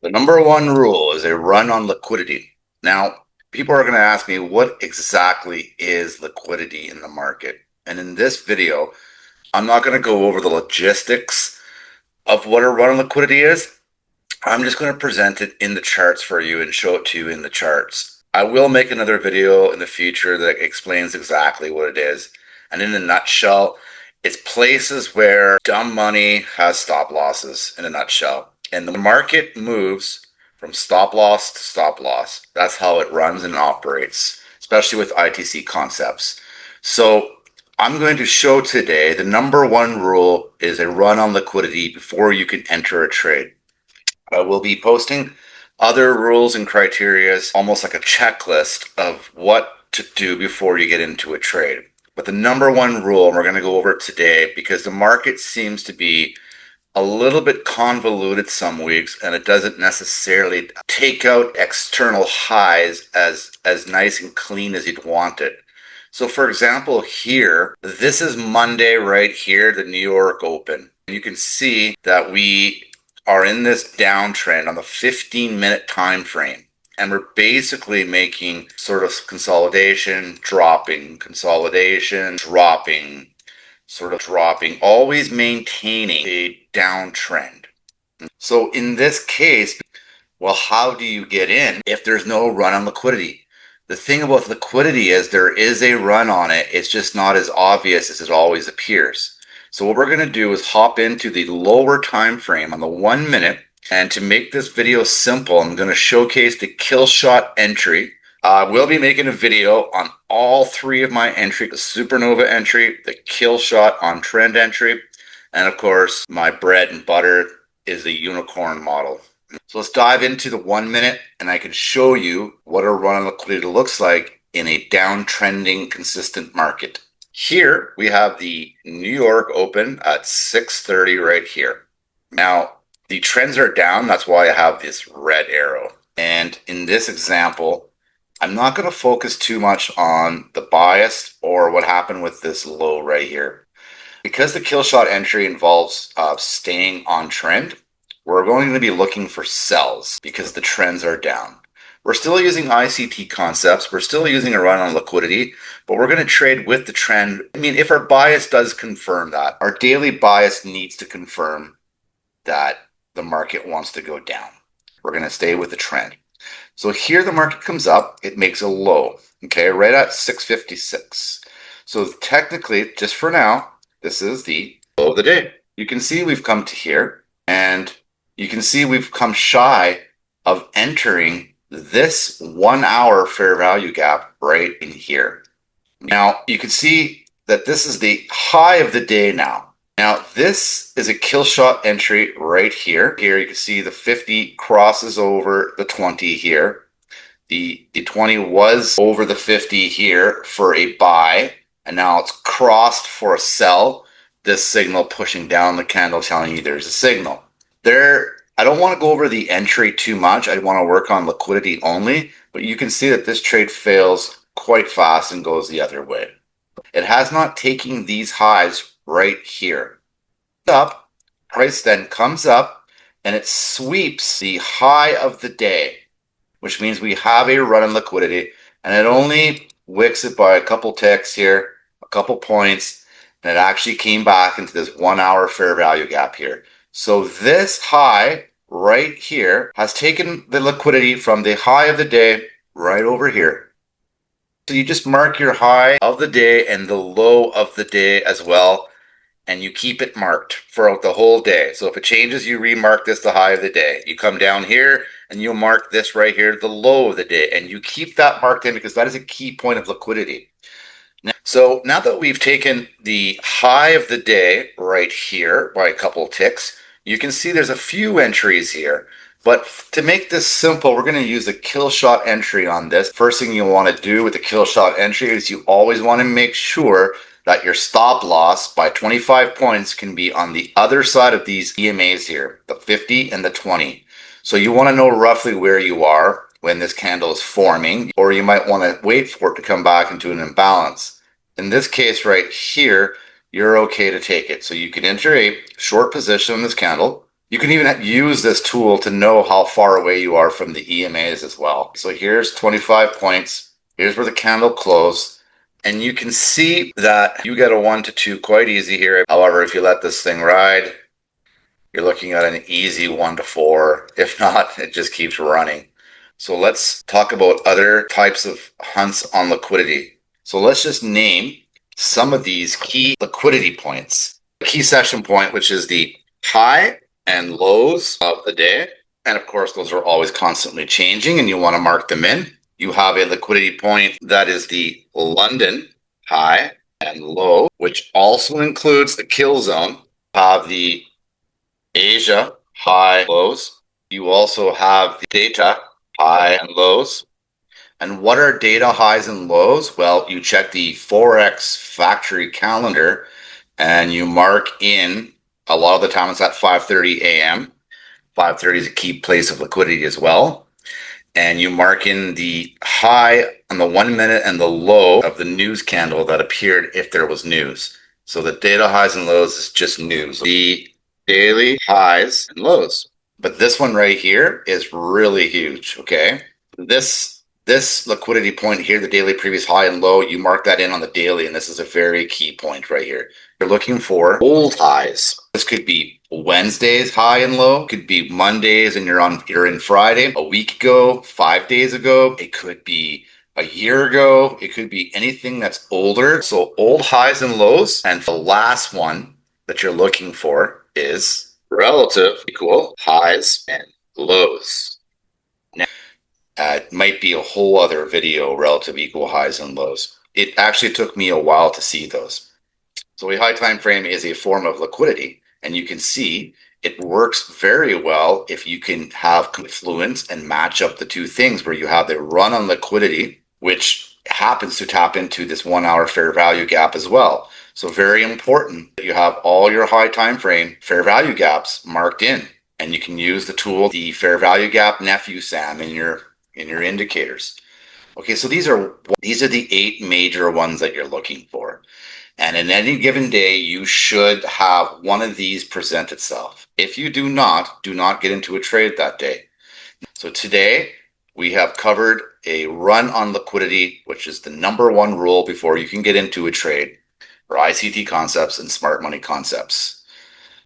The number one rule is a run on liquidity. Now, people are going to ask me, what exactly is liquidity in the market? And in this video, I'm not going to go over the logistics of what a run on liquidity is. I'm just going to present it in the charts for you and show it to you in the charts. I will make another video in the future that explains exactly what it is. And in a nutshell, it's places where dumb money has stop losses in a nutshell. And the market moves from stop loss to stop loss. That's how it runs and operates, especially with ITC concepts. So I'm going to show today the number one rule is a run on liquidity before you can enter a trade. I will be posting other rules and criteria, almost like a checklist of what to do before you get into a trade. But the number one rule, and we're going to go over it today because the market seems to be a little bit convoluted some weeks, and it doesn't necessarily take out external highs as nice and clean as you'd want it. So for example, here, this is Monday right here, the New York Open. You can see that we are in this downtrend on the 15-minute time frame. And we're basically making sort of consolidation, dropping, consolidation, dropping, sort of dropping, always maintaining a downtrend. So in this case, well, how do you get in if there's no run on liquidity? The thing about liquidity is there is a run on it. It's just not as obvious as it always appears. So what we're going to do is hop into the lower time frame on the 1 minute. And to make this video simple, I'm going to showcase the kill shot entry. I will be making a video on all three of my entries: the supernova entry, the kill shot on trend entry, and of course, my bread and butter is the unicorn model. So let's dive into the 1 minute, and I can show you what a run on liquidity looks like in a downtrending consistent market. Here we have the New York Open at 6:30 right here. Now, the trends are down. That's why I have this red arrow. And in this example, I'm not going to focus too much on the bias or what happened with this low right here. Because the kill shot entry involves staying on trend, we're going to be looking for sells because the trends are down. We're still using ICT concepts. We're still using a run on liquidity, but we're going to trade with the trend. I mean, if our bias does confirm that, our daily bias needs to confirm that the market wants to go down. We're going to stay with the trend. So here the market comes up, it makes a low, okay, right at 656. So technically, just for now, this is the low of the day. You can see we've come to here, and you can see we've come shy of entering this 1 hour fair value gap right in here. Now, you can see that this is the high of the day now. Now, this is a kill shot entry right here. Here you can see the 50 crosses over the 20 here. The 20 was over the 50 here for a buy, and now it's crossed for a sell. This signal pushing down the candle telling you there's a signal. I don't want to go over the entry too much. I want to work on liquidity only, but you can see that this trade fails quite fast and goes the other way. It has not taken these highs right here. Up, price then comes up and it sweeps the high of the day, which means we have a run on liquidity, and it only wicks it by a couple ticks here, a couple points, and it actually came back into this 1 hour fair value gap here. So this high right here has taken the liquidity from the high of the day right over here. So you just mark your high of the day and the low of the day as well, and you keep it marked for the whole day. So if it changes, you remark this the high of the day. You come down here and you'll mark this right here the low of the day, and you keep that marked in because that is a key point of liquidity. So now that we've taken the high of the day right here by a couple of ticks, you can see there's a few entries here. But to make this simple, we're going to use a kill shot entry on this. First thing you want to do with the kill shot entry is you always want to make sure that your stop loss by 25 points can be on the other side of these EMAs here, the 50 and the 20. So you want to know roughly where you are when this candle is forming, or you might want to wait for it to come back into an imbalance. In this case right here, you're okay to take it. So you can enter a short position on this candle. You can even use this tool to know how far away you are from the EMAs as well. So here's 25 points. Here's where the candle closed. And you can see that you get a 1 to 2 quite easy here. However, if you let this thing ride, you're looking at an easy 1 to 4. If not, it just keeps running. So let's talk about other types of hunts on liquidity. So let's just name some of these key liquidity points. The key session point, which is the high and lows of the day. And of course, those are always constantly changing and you want to mark them in. You have a liquidity point that is the London high and low, which also includes the kill zone. You have the Asia high lows. You also have the data high and lows. And what are data highs and lows? Well, you check the Forex factory calendar and you mark in, a lot of the time it's at 5:30 a.m. 5:30 is a key place of liquidity as well. And you mark in the high on the 1 minute and the low of the news candle that appeared if there was news. So the data highs and lows is just news. The daily highs and lows. But this one right here is really huge, okay? This liquidity point here, the daily previous high and low, you mark that in on the daily, and this is a very key point right here. You're looking for old highs. This could be Wednesday's high and low, could be Mondays and you're in Friday, a week ago, 5 days ago, it could be a year ago, it could be anything that's older. So old highs and lows. And the last one that you're looking for is relative equal highs and lows. It might be a whole other video, relative equal highs and lows. It actually took me a while to see those. So a high time frame is a form of liquidity, and you can see it works very well if you can have confluence and match up the two things where you have the run on liquidity, which happens to tap into this 1 hour fair value gap as well. So very important that you have all your high time frame fair value gaps marked in, and you can use the tool, the fair value gap nephew Sam, in your indicators. Okay, so these are the 8 major ones that you're looking for. And in any given day, you should have one of these present itself. If you do not get into a trade that day. So today we have covered a run on liquidity, which is the number one rule before you can get into a trade for ICT concepts and smart money concepts.